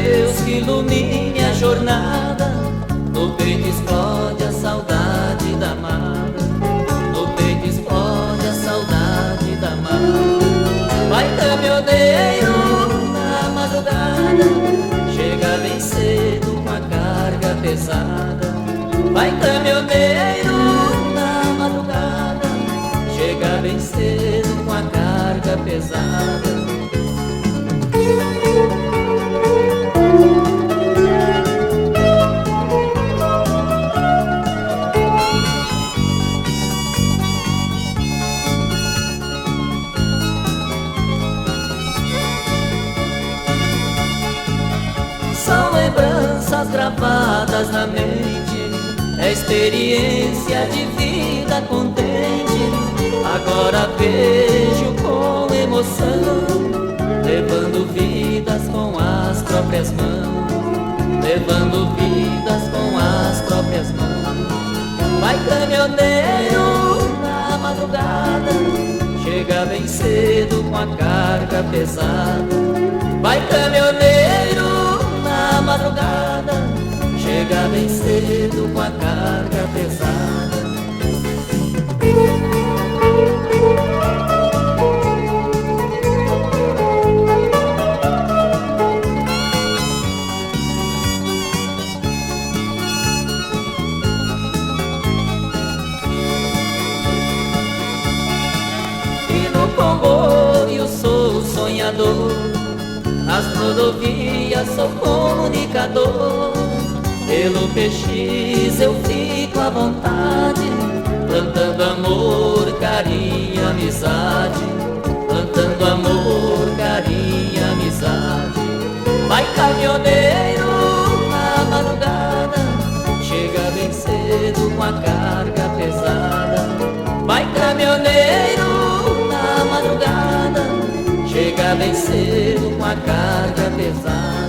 Deus que ilumine a jornada. No peito explode a saudade da amada. No peito explode a saudade da amada. Vai caminhoneiro na madrugada, chega bem cedo com a carga pesada. Vai caminhoneiro na madrugada, chega bem cedo com a carga pesada. São lembranças gravadas na mente, é experiência de vida contente. Agora vejo com emoção, levando vidas com as próprias mãos, levando vidas com as próprias mãos. Vai caminhoneiro na madrugada, chega bem cedo com a carga pesada. Vai caminhoneiro na madrugada, chega bem cedo com a carga pesada. E no comboio sou sonhador, nas rodovias sou comunicador. Pelo PX eu fico à vontade, plantando amor, carinho, amizade. Plantando amor, carinho, amizade. Vai caminhoneiro na madrugada, chega bem cedo com a carga pesada. Vai caminhoneiro na madrugada, chega bem cedo com a carga pesada.